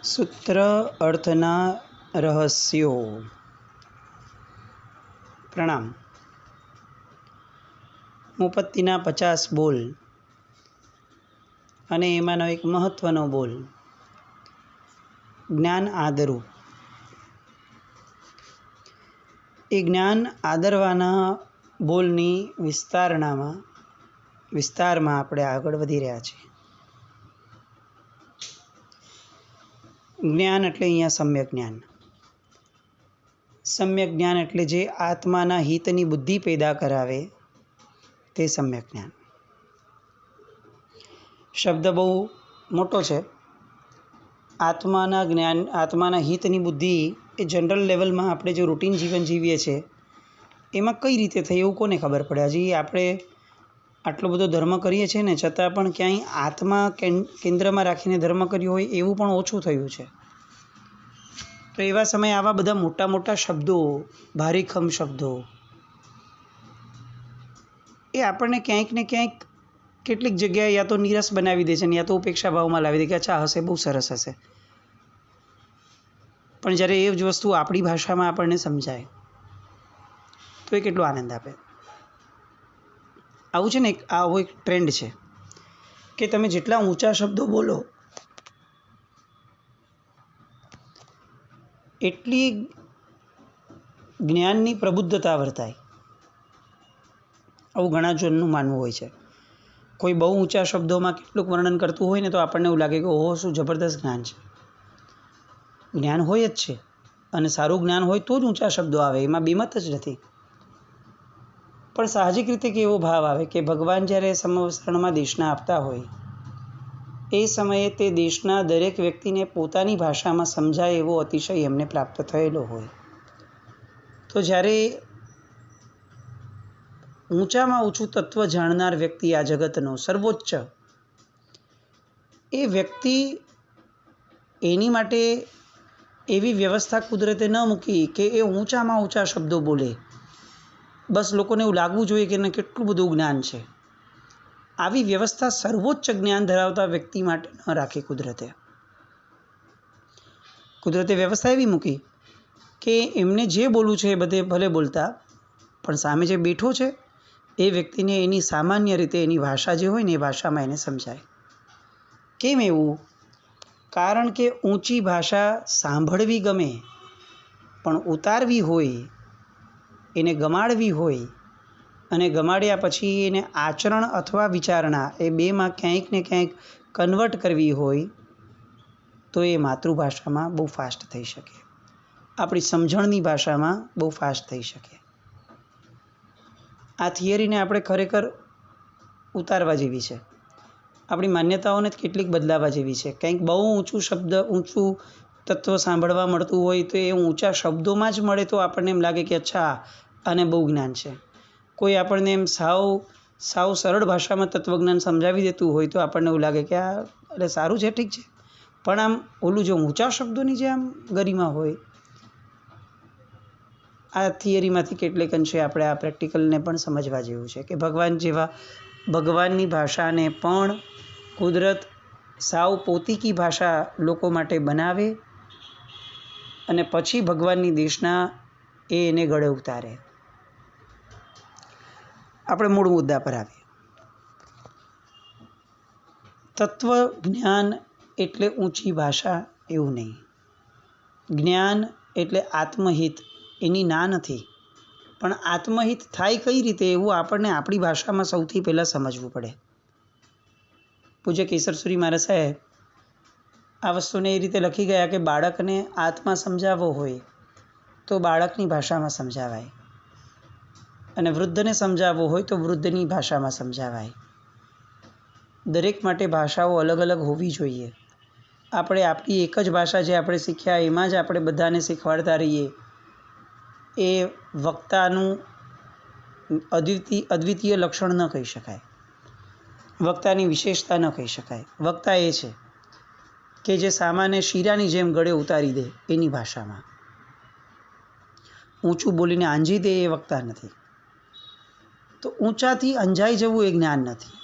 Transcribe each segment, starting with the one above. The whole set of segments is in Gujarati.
સૂત્ર અર્થના રહસ્યો. પ્રણામ. મુપત્તિના 50 બોલ અને એમાંનો એક મહત્ત્વનો બોલ જ્ઞાન આદરવું. એ જ્ઞાન આદરવાના બોલની વિસ્તારમાં આપણે આગળ વધી રહ્યા છીએ. જ્ઞાન એટલે અહીંયા સમ્યક જ્ઞાન. સમ્યક જ્ઞાન એટલે જે આત્માના હિતની બુદ્ધિ પેદા કરાવે તે સમ્યક જ્ઞાન. શબ્દ બહુ મોટો છે. આત્માના હિતની બુદ્ધિ એ જનરલ લેવલમાં આપણે જે રૂટીન જીવન જીવીએ છીએ એમાં કઈ રીતે થઈ એવું કોને ખબર પડે. હજી આપણે આટલો બધો ધર્મ કરીએ છીએ ને છતાં પણ ક્યાંય આત્મા કેન્દ્રમાં રાખીને ધર્મ કર્યો હોય એવું પણ ઓછું થયું છે. તો એવા સમયે આવા બધા મોટા મોટા શબ્દો, ભારીખમ શબ્દો એ આપણને ક્યાંક ને ક્યાંક કેટલીક જગ્યાએ યા તો નીરસ બનાવી દે છે ને યા તો ઉપેક્ષા ભાવમાં લાવી દે કે અચ્છા હશે, બહુ સરસ હશે. પણ જ્યારે એ જ વસ્તુ આપણી ભાષામાં આપણને સમજાય તો એ કેટલો આનંદ આપે. આવું છે ને, આવો એક ટ્રેન્ડ છે કે તમે જેટલા ઊંચા શબ્દો બોલો એટલી જ્ઞાનની પ્રબુદ્ધતા વર્તાય, આવું ઘણા જણનું માનવું હોય છે. કોઈ બહુ ઊંચા શબ્દોમાં કેટલુંક વર્ણન કરતું હોય ને તો આપણને એવું લાગે કે ઓહો, શું જબરદસ્ત જ્ઞાન છે. જ્ઞાન હોય જ છે અને સારું જ્ઞાન હોય તો જ ઊંચા શબ્દો આવે, એમાં બેમત જ નથી. પણ સાહજિક રીતે કે એવો ભાવ આવે કે ભગવાન જ્યારે સમવસ્ત્રણમાં દેશના આપતા હોય એ સમયે તે દેશના દરેક વ્યક્તિને પોતાની ભાષામાં સમજાય એવો અતિશય એમને પ્રાપ્ત થયેલો હોય. તો જ્યારે ઊંચામાં ઊંચું તત્વ જાણનાર વ્યક્તિ આ જગતનો સર્વોચ્ચ, એ વ્યક્તિ એની માટે એવી વ્યવસ્થા કુદરતે ન મૂકી કે એ ઊંચામાં ઊંચા શબ્દો બોલે, બસ લોકોને એવું લાગવું જોઈએ કે એને કેટલું બધું જ્ઞાન છે. આવી વ્યવસ્થા સર્વોચ્ચ જ્ઞાન ધરાવતા વ્યક્તિ માટે ન રાખી કુદરતે વ્યવસ્થા એવી મૂકી કે એમને જે બોલવું છે એ બધે ભલે બોલતા, પણ સામે જે બેઠો છે એ વ્યક્તિને એની સામાન્ય રીતે એની ભાષા જે હોય ને એ ભાષામાં એને સમજાય. કેમ એવું? કારણ કે ઊંચી ભાષા સાંભળવી ગમે, પણ ઉતારવી હોય, એને ગમાડવી હોય અને ગમાડ્યા પછી એને આચરણ અથવા વિચારણા એ બેમાં ક્યાંક ને ક્યાંક કન્વર્ટ કરવી હોય તો એ માતૃભાષામાં બહુ ફાસ્ટ થઈ શકે, આપણી સમજણની ભાષામાં બહુ ફાસ્ટ થઈ શકે. આ થિયરીને આપણે ખરેખર ઉતારવા જેવી છે. આપણી માન્યતાઓને જ કેટલીક બદલાવા જેવી છે. કંઈક બહુ ઊંચું તત્વ સાંભળવા મળતું હોય તો એ ઊંચા શબ્દોમાં જ મળે તો આપણને એમ લાગે કે અચ્છા, આને બહુ જ્ઞાન છે. કોઈ આપણને એમ સાવ સરળ ભાષામાં તત્વજ્ઞાન સમજાવી દેતું હોય તો આપણને એવું લાગે કે આ એટલે સારું છે, ઠીક છે. પણ આમ ઓલું જે ઊંચા શબ્દોની જે આમ ગરિમા હોય, આ થિયરીમાંથી કેટલેક અંશે આપણે આ પ્રેક્ટિકલને પણ સમજવા જેવું છે કે ભગવાનની ભાષાને પણ કુદરત સાવ પોતીકી ભાષા લોકો માટે બનાવે અને પછી ભગવાનની દેશના એને ગળે ઉતારે. આપણે મૂળ મુદ્દા પર આવીએ. તત્વ જ્ઞાન એટલે ઊંચી ભાષા એવું નહીં. જ્ઞાન એટલે આત્મહિત, એની ના નથી. પણ આત્મહિત થાય કઈ રીતે એવું આપણને આપણી ભાષામાં સૌથી પહેલાં સમજવું પડે. પૂજ્ય કેસરસુરી મહારાજ સાહેબ આ વસ્તુને એ રીતે લખી ગયા કે બાળકને આત્મા સમજાવવો હોય તો બાળકની ભાષામાં સમજાવાય અને વૃદ્ધને સમજાવવો હોય તો વૃદ્ધની ભાષામાં સમજાવાય. દરેક માટે ભાષાઓ અલગ અલગ હોવી જોઈએ. આપણે આપણી એક જ ભાષા જે આપણે શીખ્યા એમાં જ આપણે બધાને શીખવાડતા રહીએ એ વક્તાનું અદ્વિતીય લક્ષણ ન કહી શકાય, વક્તાની વિશેષતા ન કહી શકાય. વક્તા એ છે કે જે સામાન્ય શીરાની જેમ ગળે ઉતારી દે એની ભાષામાં. ઊંચું બોલીને આંજી દે એ વક્તા નથી. તો ઊંચાથી અંજાઈ જવું એ જ્ઞાન નથી.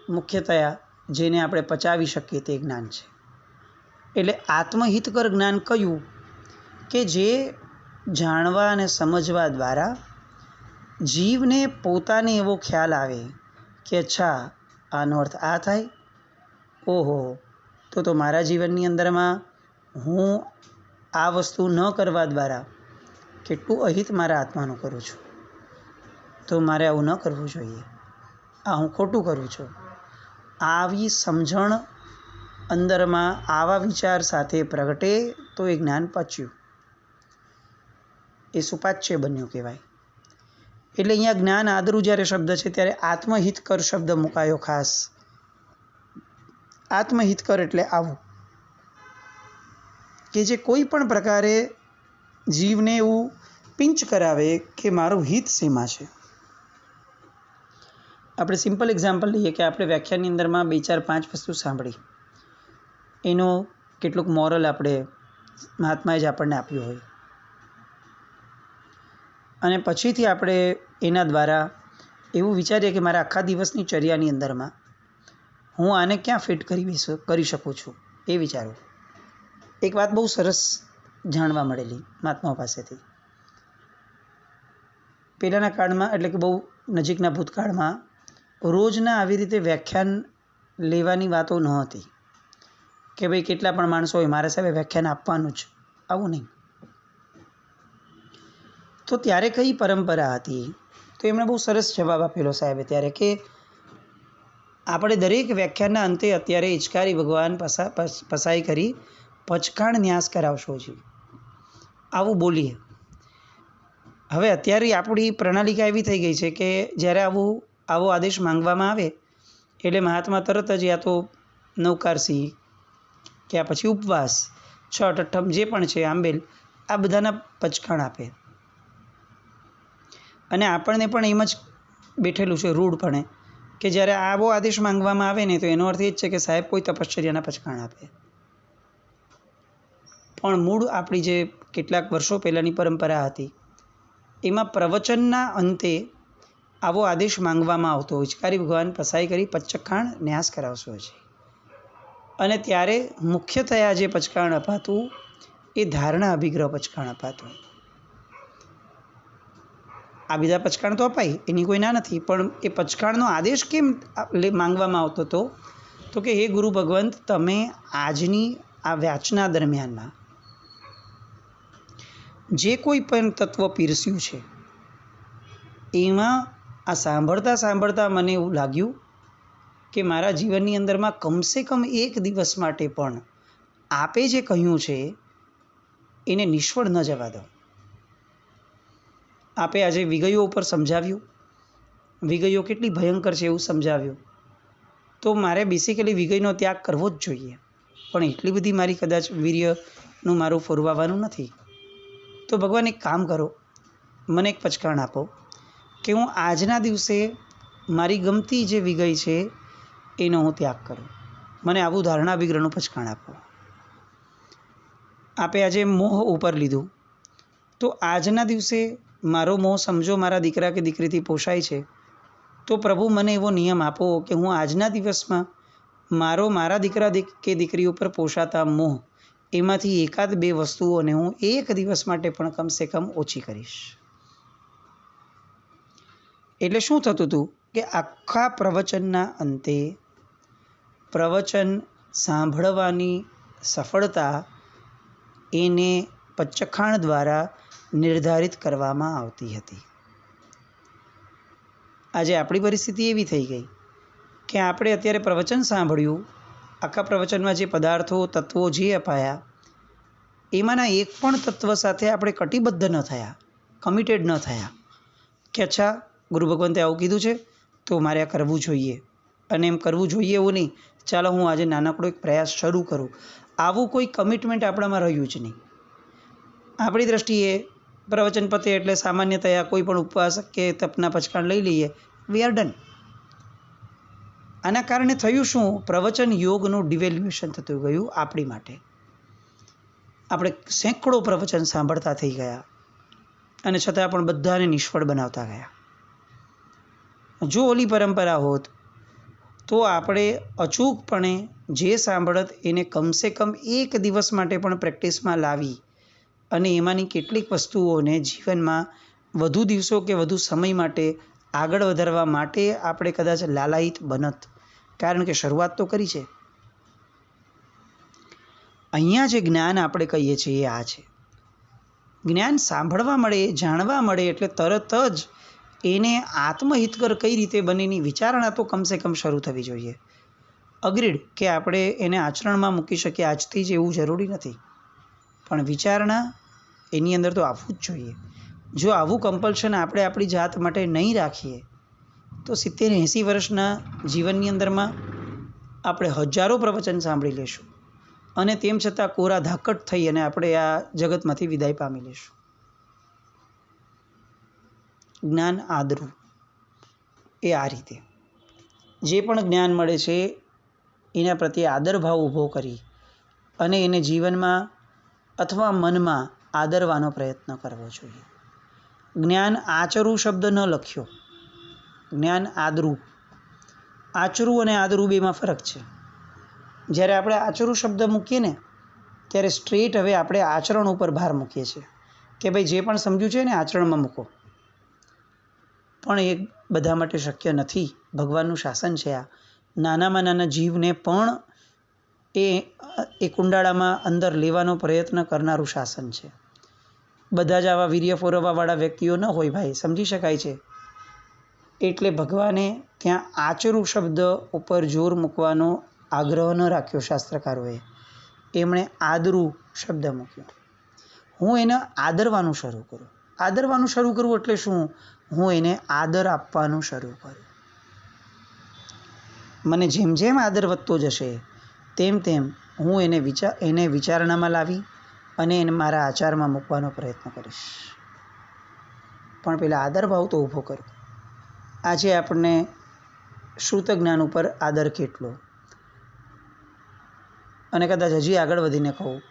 મુખ્યતયા જેને આપણે પચાવી શકીએ તે જ્ઞાન છે. એટલે આત્મહિતકર જ્ઞાન કયું? કે જે જાણવા અને સમજવા દ્વારા જીવને પોતાને એવો ખ્યાલ આવે કે અચ્છા આનો અર્થ આ થાય, ઓહો તો મારા જીવનની અંદરમાં હું આ વસ્તુ ન કરવા દ્વારા કેટલું અહિત મારા આત્માનું કરું છું, તો મારે આવું ન કરવું જોઈએ, આ હું ખોટું કરું છું. આવી સમજણ અંદરમાં આવા વિચાર સાથે પ્રગટે તો એ જ્ઞાન પચ્યું, એ સુપાચ્ય બન્યું કહેવાય. એટલે અહીંયા જ્ઞાન આદરું જ્યારે શબ્દ છે ત્યારે આત્મહિતકર શબ્દ મુકાયો ખાસ. આત્મહિતકર એટલે આવું કે જે કોઈ પણ પ્રકારે જીવને એવું પિંચ કરાવે કે મારું હિત શેમાં છે. આપણે સિમ્પલ એક્ઝામ્પલ લઈએ કે આપણે વ્યાખ્યાનની અંદરમાં 2, 4, 5 વસ્તુ સાંભળી, એનો કેટલુંક મોરલ આપણે મહાત્માએ જ આપણને આપ્યું હોય, અને પછીથી આપણે એના દ્વારા એવું વિચારીએ કે મારા આખા દિવસની ચર્યાની અંદરમાં હું આને ક્યાં ફિટ કરી શકું છું, એ વિચારું. એક વાત બહુ સરસ જાણવા મળેલી મહાત્માઓ પાસેથી. પહેલાંના કાળમાં, એટલે કે બહુ નજીકના ભૂતકાળમાં, રોજના આવી રીતે વ્યાખ્યાન લેવાની વાતો નહોતી કે ભાઈ કેટલા પણ માણસો હોય મારા સાહેબે વ્યાખ્યાન આપવાનું જ, આવું નહીં. તો ત્યારે કઈ પરંપરા હતી? તો એમણે બહુ સરસ જવાબ આપેલો સાહેબે ત્યારે કે આપણે દરેક વ્યાખ્યાનના અંતે અત્યારે હિચકારી ભગવાન પસાઈ કરી પચકાણ ન્યાસ કરાવશો જી, આવું બોલીએ. હવે અત્યારે આપણી પ્રણાલિકા એવી થઈ ગઈ છે કે જ્યારે આવો આદેશ માંગવામાં આવે એટલે મહાત્મા તરત જ યા તો નવકારસી કે આ પછી ઉપવાસ, છઠ, અઠ્ઠમ જે પણ છે, આંબેલ, આ બધાના પચકાણ આપે. અને આપણને પણ એમ જ બેઠેલું છે રૂઢપણે કે જ્યારે આવો આદેશ માંગવામાં આવે ને તો એનો અર્થ એ જ છે કે સાહેબ કોઈ તપશ્ચર્યાના પચકાણ આપે. પણ મૂળ આપણી જે કેટલાક વર્ષો પહેલાંની પરંપરા હતી એમાં પ્રવચનના અંતે આવો આદેશ માંગવામાં આવતો, હિચકારી ભગવાન પસાઈ કરી પચખાણ ન્યાસ કરાવશો છે. અને ત્યારે મુખ્યતયા જે પચકાણ અપાતું એ ધારણા અભિગ્રહ પચકાણ અપાતું. આ બીજા પચકાણ તો અપાય, એની કોઈ ના નથી, પણ એ પચકાણનો આદેશ કેમ માંગવામાં આવતો હતો? તો કે હે ગુરુ ભગવંત, તમે આજની આ વાંચના દરમિયાનમાં જે કોઈ પણ તત્વ પીરસ્યું છે એમાં આ સાંભળતા સાંભળતા મને એવું લાગ્યું કે મારા જીવનની અંદરમાં કમસે કમ એક દિવસ માટે પણ આપે જે કહ્યું છે એને નિષ્ફળ ન જવા દો. આપે આજે વિગયો ઉપર સમજાવ્યું, વિગયો કેટલી ભયંકર છે એવું સમજાવ્યું, તો મારે બેસિકલી વિગયનો ત્યાગ કરવો જ જોઈએ, પણ એટલી બધી મારી કદાચ વીર્યનું મારું ફોરવાવાનું નથી. તો ભગવાન એક કામ કરો, મને એક પચકાણ આપો કે હું આજના દિવસે મારી ગમતી જે વિગય છે એનો હું ત્યાગ કરું. મને આવું ધારણા વિગ્રહનું પચકાણ આપો. આપે આજે મોહ ઉપર લીધું, તો આજના દિવસે મારો મોહ સમજો મારા દીકરા કે દીકરીથી પોષાય છે, તો પ્રભુ મને એવો નિયમ આપો કે હું આજના દિવસમાં મારા દીકરા કે દીકરી ઉપર પોષાતા મોહ એમાંથી 1-2 વસ્તુઓને હું એક દિવસ માટે પણ કમસે કમ ઓછી કરીશ. એટલે શું થતું હતું કે આખા પ્રવચનના અંતે પ્રવચન સાંભળવાની સફળતા એને પચખાણ દ્વારા નિર્ધારિત કરવામાં આવતી હતી. આજે આપણી પરિસ્થિતિ એવી થઈ ગઈ કે આપણે અત્યારે પ્રવચન સાંભળ્યું, આખા પ્રવચનમાં જે પદાર્થો તત્વો જે અપાયા એમાંના એક પણ તત્વ સાથે આપણે કટિબદ્ધ ન થયા, કમિટેડ ન થયા કે અચ્છા ગુરુ ભગવંતે આવું કીધું છે તો મારે આ કરવું જોઈએ, અને એમ કરવું જોઈએ એવું નહીં, ચાલો હું આજે નાનકડો એક પ્રયાસ શરૂ કરું. આવું કોઈ કમિટમેન્ટ આપણામાં રહ્યું જ નહીં. આપણી દ્રષ્ટિએ પ્રવચન પતે એટલે સામાન્યતયા કોઈ પણ ઉપવાસ કે તપના પચકાણ લઈ લઈએ, વી આર ડન. આના કારણે થયું શું? પ્રવચન યોગનું ડિવેલ્યુએશન થતું ગયું આપણી માટે. આપણે સેંકડો પ્રવચન સાંભળતા થઈ ગયા અને છતાં પણ બધાને નિષ્ફળ બનાવતા ગયા. જો ઓલી પરંપરા હોત તો આપણે અચૂકપણે જે સાંભળત એને કમસે કમ એક દિવસ માટે પણ પ્રેક્ટિસમાં લાવી અને એમાંની કેટલીક વસ્તુઓને જીવનમાં વધુ દિવસો કે વધુ સમય માટે આગળ વધારવા માટે આપણે કદાચ લાલાયિત બનત, કારણ કે શરૂઆત તો કરી છે. અહીંયા જે જ્ઞાન આપણે કહીએ છીએ એ આ છે. જ્ઞાન સાંભળવા મળે, જાણવા મળે એટલે તરત જ એને આત્મહિતકર કઈ રીતે બને એની વિચારણા તો કમસે કમ શરૂ થવી જોઈએ. અગ્રીડ કે આપણે એને આચરણમાં મૂકી શકીએ આજથી જ એવું જરૂરી નથી, પણ વિચારણા એની અંદર તો આવવું જ જોઈએ. જો આવું કમ્પલ્શન આપણે આપણી જાત માટે નહીં રાખીએ તો 70-80 વર્ષના જીવનની અંદરમાં આપણે હજારો પ્રવચન સાંભળી લેશું અને તેમ છતાં કોરા ધાકટ થઈ અને આપણે આ જગતમાંથી વિદાય પામી લેશું. જ્ઞાન આદરવું એ આ રીતે જે પણ જ્ઞાન મળે છે એના પ્રત્યે આદરભાવ ઊભો કરી અને એને જીવનમાં અથવા મનમાં આદરવાનો પ્રયત્ન કરવો જોઈએ. જ્ઞાન આચરું શબ્દ ન લખ્યો, જ્ઞાન આદરું. આચરું અને આદરું બેમાં ફરક છે. જ્યારે આપણે આચરું શબ્દ મૂકીએ ને ત્યારે સ્ટ્રેટ હવે આપણે આચરણ ઉપર ભાર મૂકીએ છીએ કે ભાઈ જે પણ સમજ્યું છે ને આચરણમાં મૂકો. પણ એ બધા માટે શક્ય નથી. ભગવાનનું શાસન છે આ. નાનામાં નાના જીવને પણ એ કુંડાળામાં અંદર લેવાનો પ્રયત્ન કરનારું શાસન છે. બધા જ આવા વીર્ય ફોરવવાવાળા વ્યક્તિઓ ન હોય ભાઈ, સમજી શકાય છે. એટલે ભગવાને ત્યાં આચરું શબ્દ ઉપર જોર મૂકવાનો આગ્રહ ન રાખ્યો શાસ્ત્રકારોએ. એમણે આદરું શબ્દ મૂક્યો. હું એને આદરવાનું શરૂ કરું. આદરવાનું શરૂ કરવું એટલે શું? હું એને આદર આપવાનું શરૂ કરું. મને જેમ જેમ આદર વધતો જશે તેમ તેમ હું એને વિચારણામાં લાવી અને એને મારા આચારમાં મૂકવાનો પ્રયત્ન કરીશ. પણ પહેલાં આદરભાવ તો ઊભો કરું. આજે આપણને શ્રુત જ્ઞાન ઉપર આદર કેટલો, અને કદાચ હજી આગળ વધીને કહું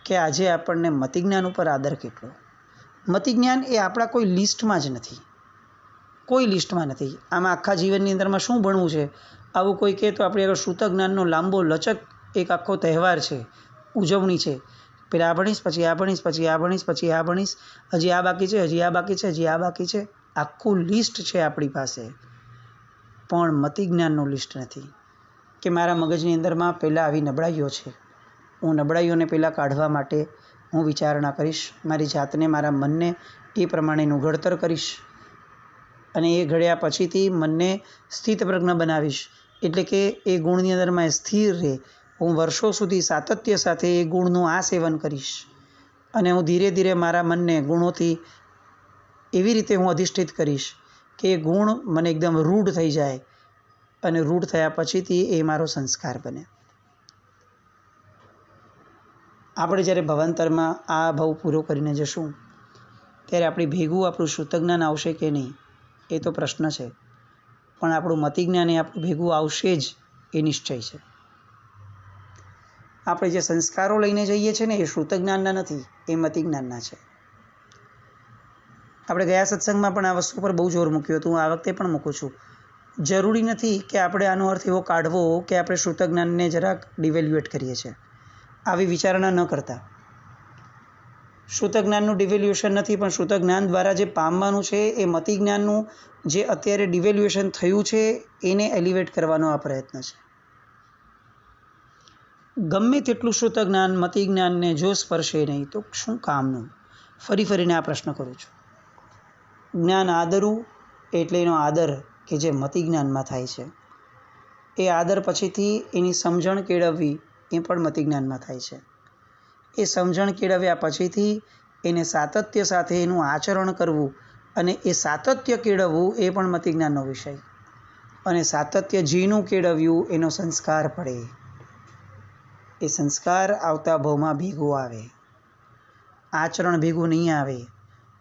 કે આજે આપણને મતિજ્ઞાન ઉપર આદર કેટલો. મતિજ્ઞાન એ આપણા કોઈ લિસ્ટમાં જ નથી, કોઈ લિસ્ટમાં નથી. આમાં આખા જીવનની અંદરમાં શું ભણવું છે આવું કોઈ કહે તો આપણી આગળ શ્રુત જ્ઞાનનો લાંબો લચક એક આખો તહેવાર છે, ઉજવણી છે. પહેલાં આ ભણીશ, પછી આ ભણીશ, પછી આ ભણીશ, પછી આ ભણીશ, હજી આ બાકી છે, હજી આ બાકી છે, હજી આ બાકી છે. આખું લિસ્ટ છે આપણી પાસે, પણ મતિજ્ઞાનનું લિસ્ટ નથી કે મારા મગજની અંદરમાં પહેલાં આવી નબળાઈઓ છે, હું નબળાઈઓને પહેલાં કાઢવા માટે હું વિચારણા કરીશ, મારી જાતને, મારા મનને એ પ્રમાણેનું ઘડતર કરીશ અને એ ઘડ્યા પછીથી મનને સ્થિતપ્રજ્ઞ બનાવીશ. એટલે કે એ ગુણની અંદરમાં સ્થિર રહે. હું વર્ષો સુધી સાતત્ય સાથે એ ગુણનું આ સેવન કરીશ અને હું ધીરે ધીરે મારા મનને ગુણોથી એવી રીતે હું અધિષ્ઠિત કરીશ કે એ ગુણ મને એકદમ રૂઢ થઈ જાય અને રૂઢ થયા પછીથી એ મારો સંસ્કાર બને. આપણે જ્યારે ભવાંતરમાં આ ભાવ પૂરો કરીને જશું ત્યારે આપણી ભેગું આપણું શ્રુતજ્ઞાન આવશે કે નહીં એ તો પ્રશ્ન છે, પણ આપણું મતિજ્ઞાન એ આપણું ભેગું આવશે જ એ નિશ્ચય છે. આપણે જે સંસ્કારો લઈને જઈએ છીએ ને એ શ્રુતજ્ઞાનના નથી, એ મતિજ્ઞાનના છે. આપણે ગયા સત્સંગમાં પણ આ વસ્તુ પર બહુ જોર મૂક્યું હતું, હું આ વખતે પણ મૂકું છું. જરૂરી નથી કે આપણે આનો અર્થ એવો કાઢવો કે આપણે શ્રુતજ્ઞાનને જરાક ડિવેલ્યુએટ કરીએ છીએ. આવી વિચારણા ન કરતા. શ્રુતજ્ઞાનનું ડિવેલ્યુએશન નથી, પણ શ્રુતજ્ઞાન દ્વારા જે પામવાનું છે એ મતિજ્ઞાનનું જે અત્યારે ડિવેલ્યુએશન થયું છે એને એલિવેટ કરવાનો આ પ્રયત્ન છે. ગમે તેટલું શ્રુતજ્ઞાન મતિજ્ઞાનને જો સ્પર્શે નહીં તો શું કામનું? ફરીને આ પ્રશ્ન કરું છું. જ્ઞાન આદરવું એટલે એનો આદર કે જે મતિજ્ઞાનમાં થાય છે, એ આદર પછીથી એની સમજણ કેળવવી એ પણ મતિજ્ઞાનમાં થાય છે. એ સમજણ કેળવ્યા પછીથી એને સાતત્ય સાથે એનું આચરણ કરવું અને એ સાતત્ય કેળવવું એ પણ મતિજ્ઞાનનો વિષય. અને સાતત્ય જેનું કેળવ્યું એનો સંસ્કાર પડે. એ સંસ્કાર આવતા ભાવમાં ભેગું આવે, આચરણ ભેગું નહીં આવે,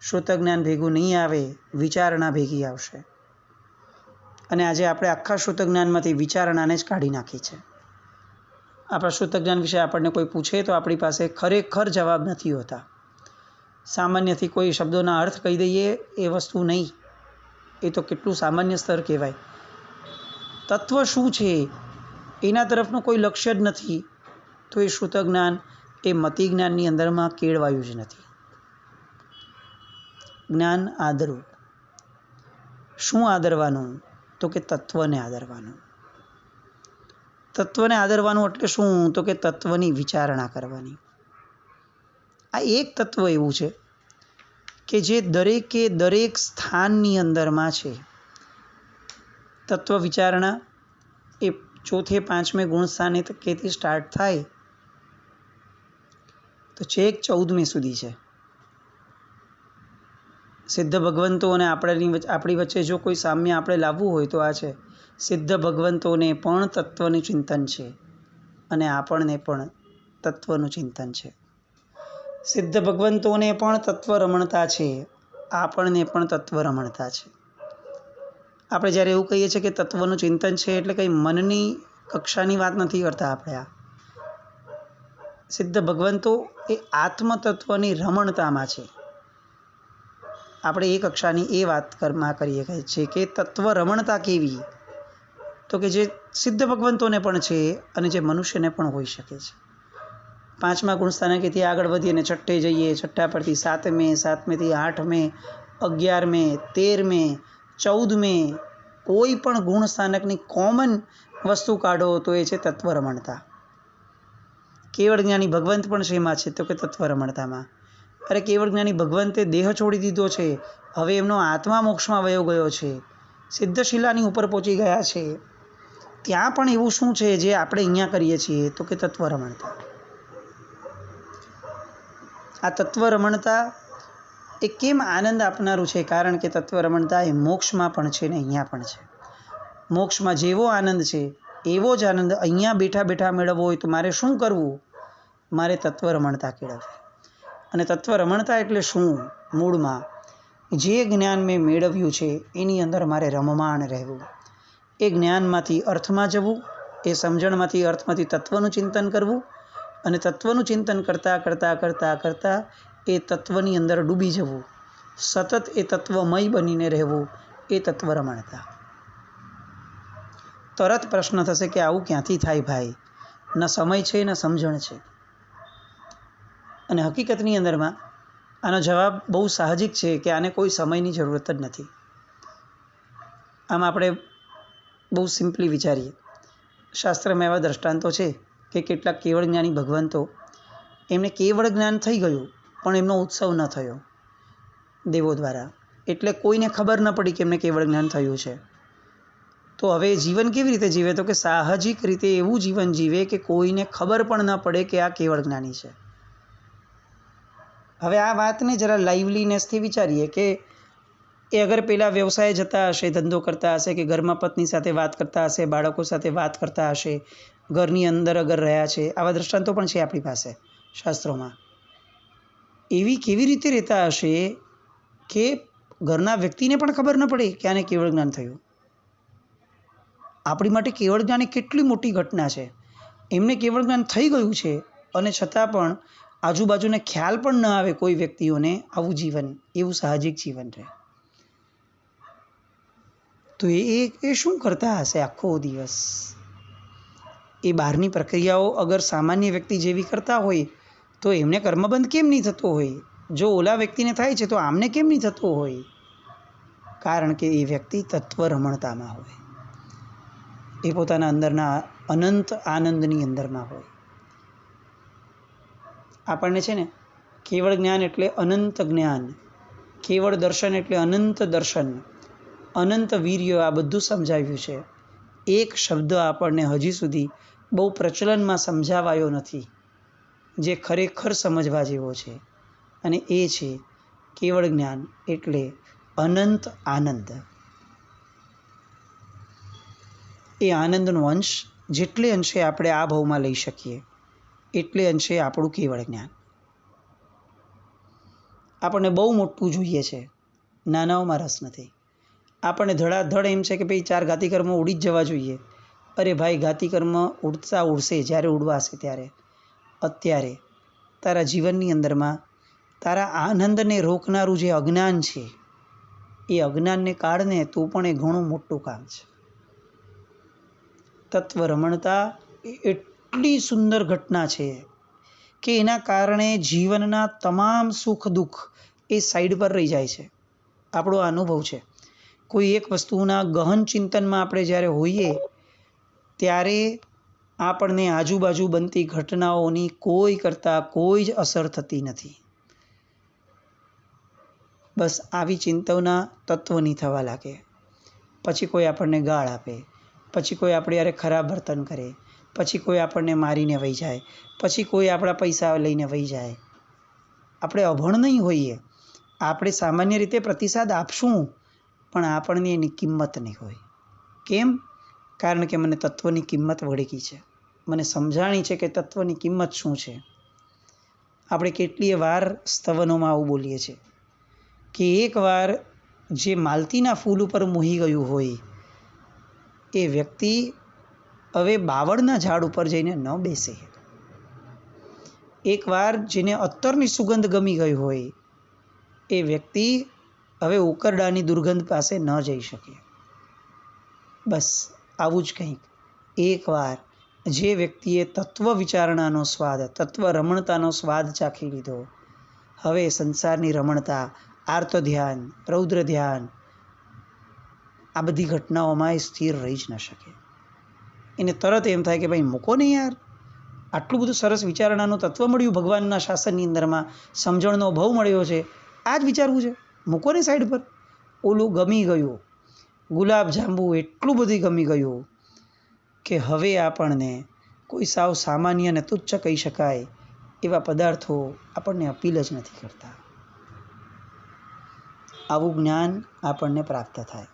શ્રુતજ્ઞાન ભેગું નહીં આવે, વિચારણા ભેગી આવશે. અને આજે આપણે આખા શ્રુતજ્ઞાનમાંથી વિચારણાને જ કાઢી નાખી છે. આપણા શ્રુતજ્ઞાન વિશે આપણને કોઈ પૂછે તો આપણી પાસે ખરેખર જવાબ નથી હોતા. સામાન્યથી કોઈ શબ્દોના અર્થ કહી દઈએ એ વસ્તુ નહીં, એ તો કેટલું સામાન્ય સ્તર કહેવાય. તત્વ શું છે એના તરફનું કોઈ લક્ષ્ય જ નથી, તો એ શ્રુત જ્ઞાન એ મતિ જ્ઞાનની અંદરમાં કેળવાયું જ નથી. જ્ઞાન આદરવું. શું આદરવાનું? તો કે તત્વને આદરવાનું. તત્વને આદરવાનું એટલે શું? તો કે તત્વની વિચારણા કરવાની. આ એક તત્વ એવું છે કે જે દરેકે દરેક સ્થાનની અંદરમાં છે. તત્વ વિચારણા એ ચોથે પાંચમે ગુણ સ્થાને કેથી સ્ટાર્ટ થાય તો છેક 14મે સુધી છે. સિદ્ધ ભગવંતો અને આપણી વચ્ચે જો કોઈ સામ્ય આપણે લાવવું હોય તો આ છે. સિદ્ધ ભગવંતોને પણ તત્વનું ચિંતન છે અને આપણને પણ તત્વનું ચિંતન છે. સિદ્ધ ભગવંતોને પણ તત્વ રમણતા છે, આપણને પણ તત્વ રમણતા છે. આપણે જ્યારે એવું કહીએ છીએ કે તત્વનું ચિંતન છે એટલે કંઈ મનની કક્ષાની વાત નથી કરતા આપણે. આ સિદ્ધ ભગવંતો એ આત્મતત્વની રમણતામાં છે. આપણે એ કક્ષાની એ વાત કરીએ છીએ કે તત્વ રમણતા કેવી, તો કે જે સિદ્ધ ભગવંતોને પણ છે અને જે મનુષ્યને પણ હોઈ શકે છે. પાંચમા ગુણસ્થાનકેથી આગળ વધીએ અને છઠ્ઠે જઈએ, છઠ્ઠા પરથી સાતમે, સાતમેથી આઠમે, 11મે, 13મે, 14મે, કોઈ પણ ગુણસ્થાનકની કોમન વસ્તુ કાઢો તો એ છે તત્વ રમણતા. કેવળ જ્ઞાની ભગવંત પણ શેમાં છે તો કે તત્વ રમણતામાં. અરે કેવળ જ્ઞાની ભગવંતે દેહ છોડી દીધો છે, હવે એમનો આત્મા મોક્ષમાં વયો ગયો છે, સિદ્ધશિલાની ઉપર પહોંચી ગયા છે, ત્યાં પણ એવું શું છે જે આપણે અહીંયા કરીએ છીએ તો કે તત્વ રમણતા. આ તત્વ રમણતા એ કેમ આનંદ આપનારું છે? કારણ કે તત્વ રમણતા એ મોક્ષમાં પણ છે ને અહીંયા પણ છે. મોક્ષમાં જેવો આનંદ છે એવો જ આનંદ અહીંયા બેઠા બેઠા મેળવવો હોય તો મારે શું કરવું? મારે તત્વ રમણતા કેળવવી. અને તત્વ રમણતા એટલે શું? મૂળમાં જે જ્ઞાન મેં મેળવ્યું છે એની અંદર મારે રમમાણ રહેવું. એ જ્ઞાનમાંથી અર્થમાં જવું, એ સમજણમાંથી અર્થમાંથી તત્વનું ચિંતન કરવું અને તત્વનું ચિંતન કરતાં કરતાં કરતાં કરતાં એ તત્વની અંદર ડૂબી જવું, સતત એ તત્વમય બનીને રહેવું, એ તત્વ રમણતા. તરત પ્રશ્ન થશે કે આવું ક્યાંથી થાય ભાઈ? ન સમય છે ન સમજણ છે. અને હકીકતની અંદરમાં આનો જવાબ બહુ સાહજિક છે કે આને કોઈ સમયની જરૂરત જ નથી. આમ આપણે બહુ સિમ્પલી વિચારીએ. શાસ્ત્રમાં એવા દ્રષ્ટાંતો છે કે કેટલાક કેવળ જ્ઞાની ભગવંતો એમને કેવળ જ્ઞાન થઈ ગયું પણ એમનો ઉત્સવ ન થયો દેવો દ્વારા, એટલે કોઈને ખબર ન પડી કે એમને કેવળ જ્ઞાન થયું છે. તો હવે જીવન કેવી રીતે જીવે? તો કે સાહજિક રીતે એવું જીવન જીવે કે કોઈને ખબર પણ ન પડે કે આ કેવળ જ્ઞાની છે. હવે આ વાતને જરા લાઇવલીનેસથી વિચારીએ કે એ અગર પેલા વ્યવસાય જતા હશે, ધંધો કરતા હશે, કે ઘરમાં પત્ની સાથે વાત કરતા હશે, બાળકો સાથે વાત કરતા હશે, ઘરની અંદર અગર રહ્યા છે, આવા દ્રષ્ટાંતો પણ છે આપણી પાસે શાસ્ત્રોમાં. એવી કેવી રીતે રહેતા હશે કે ઘરના વ્યક્તિને પણ ખબર ન પડે કે આને કેવળ જ્ઞાન થયું? આપણી માટે કેવળ જ્ઞાન એ કેટલી મોટી ઘટના છે. એમને કેવળ જ્ઞાન થઈ ગયું છે અને છતાં પણ આજુબાજુને ખ્યાલ પણ ન આવે કોઈ વ્યક્તિઓને આવું જીવન, એવું સાહજિક જીવન રહે. તો એ શું કરતા હશે આખો દિવસ? એ બહારની પ્રક્રિયાઓ અગર સામાન્ય વ્યક્તિ જેવી કરતા હોય તો એમને કર્મબંધ કેમ નહીં થતો હોય? જો ઓલા વ્યક્તિને થાય છે તો આમને કેમ નહીં થતો હોય? કારણ કે એ વ્યક્તિ તત્વ રમણતામાં હોય, એ પોતાના અંદરના અનંત આનંદની અંદરમાં હોય. આપણને છે ને કેવળ જ્ઞાન એટલે અનંત જ્ઞાન, કેવળ દર્શન એટલે અનંત દર્શન, અનંત વીર્ય, આ બધું સમજાવ્યું છે. એક શબ્દ આપણને હજી સુધી બહુ પ્રચલનમાં સમજાવાયો નથી જે ખરેખર સમજવા જેવો છે, અને એ છે કેવળ જ્ઞાન એટલે અનંત આનંદ. એ આનંદનો અંશ જેટલે અંશે આપણે આ ભાવમાં લઈ શકીએ એટલે અંશે આપણું કેવળ જ્ઞાન. આપણને બહુ મોટું જોઈએ છે, નાનાઓમાં રસ નથી. આપણને ધડાધડ એમ છે કે ભાઈ 4 ઘાતીકર્મો ઉડી જ જવા જોઈએ. અરે ભાઈ, ઘાતીકર્મ ઉડતા ઉડશે જ્યારે ઉડવા હશે ત્યારે. અત્યારે તારા જીવનની અંદરમાં તારા આનંદને રોકનારું જે અજ્ઞાન છે એ અજ્ઞાનને કારણે તું પણ એ ઘણું મોટું કામ છે. તત્વ રમણતા એ એટલી સુંદર ઘટના છે કે એના કારણે જીવનના તમામ સુખ દુઃખ એ સાઈડ પર રહી જાય છે. આપણો અનુભવ છે. કોઈ એક વસ્તુના ગહન ચિંતનમાં આપણે જ્યારે હોઈએ ત્યારે આપણને આજુબાજુ બનતી ઘટનાઓની કોઈ કરતાં કોઈ જ અસર થતી નથી. બસ આવી ચિંતાઓના તત્વની થવા લાગે. પછી કોઈ આપણને ગાળ આપે, પછી કોઈ આપણે યારે ખરાબ વર્તન કરે, પછી કોઈ આપણને મારીને વહી જાય, પછી કોઈ આપણા પૈસા લઈને વહી જાય. આપણે અભણ નહીં હોઈએ, આપણે સામાન્ય રીતે પ્રતિસાદ આપશું, પણ આપણને એની કિંમત નહીં હોય. કેમ? કારણ કે મને તત્વની કિંમત વળગી છે. મને સમજાણી છે કે તત્વની કિંમત શું છે. આપણે કેટલીય વાર સ્તવનોમાં આવું બોલીએ છીએ કે એકવાર જે માલતીના ફૂલ ઉપર મોહી ગયું હોય એ વ્યક્તિ હવે બાવળના ઝાડ ઉપર જઈને ન બેસે. એકવાર જેને અત્તરની સુગંધ ગમી ગઈ હોય એ વ્યક્તિ હવે ઉકરડાની દુર્ગંધ પાસે ન જઈ શકે. બસ આવું જ કંઈક. એકવાર જે વ્યક્તિએ તત્વ વિચારણાનો સ્વાદ, તત્વ રમણતાનો સ્વાદ ચાખી લીધો, હવે સંસારની રમણતા, આર્ત ધ્યાન, રૌદ્ર ધ્યાન, આ બધી ઘટનાઓમાં એ સ્થિર રહી જ ન શકે. એને તરત એમ થાય કે ભાઈ મૂકો ને યાર, આટલું બધું સરસ વિચારણાનું તત્વ મળ્યું ભગવાનના શાસનની અંદરમાં, સમજણનો ભાવ મળ્યો છે, આ જ વિચારવું છે, મૂકો ને સાઈડ પર. ઓલું ગમી ગયું, ગુલાબ જાંબુ એટલું બધું ગમી ગયું કે હવે આપણને કોઈ સાવ સામાન્ય અને તુચ્છ કહી શકાય એવા પદાર્થો આપણને અપીલ જ નથી કરતા. આવું જ્ઞાન આપણને પ્રાપ્ત થાય.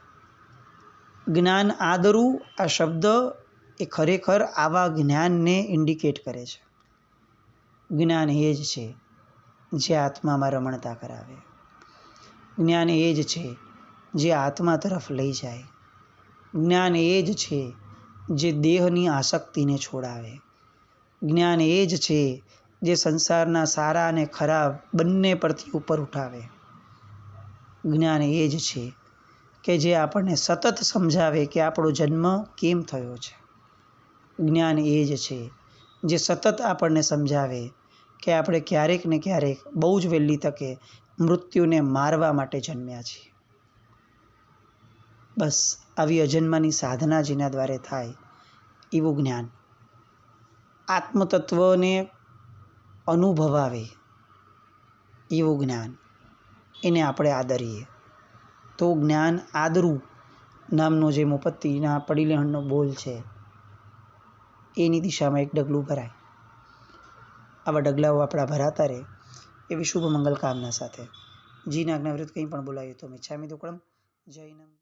જ્ઞાન આદરું આ શબ્દ એ ખરેખર આવા જ્ઞાનને ઇન્ડિકેટ કરે છે. જ્ઞાન એ જ છે જે આત્મામાં રમણતા કરાવે. જ્ઞાન એ જ છે જે આત્મા તરફ લઈ જાય. જ્ઞાન એ જ છે જે દેહની આસક્તિને છોડાવે. જ્ઞાન એ જ છે જે સંસારના સારા અને ખરાબ બંને પરથી ઉપર ઉઠાવે. જ્ઞાન એ જ છે કે જે આપણને સતત સમજાવે કે આપણો જન્મ કેમ થયો છે. જ્ઞાન એ જ છે જે સતત આપણને સમજાવે કે આપણે ક્યારેક ને ક્યારેક બહુ જ વહેલી તકે મૃત્યુને મારવા માટે જન્મ્યા છીએ. બસ આવી અજન્માની સાધના જેના દ્વારે થાય એવું જ્ઞાન, આત્મતત્વને અનુભવાવે એવું જ્ઞાન, એને આપણે આદરીએ તો જ્ઞાન આદરું નામનો જે મુપત્તિના પડીલેહણનો બોલ છે એની દિશામાં એક ડગલું ભરાય. આવા ડગલાઓ આપણા ભરાતા રહે એવી શુભ મંગલ કામના સાથે જીના આજ્ઞા વિરુદ્ધ કંઈ પણ બોલાયું તો મિચ્છામિ દુક્કડમ. જય નમ.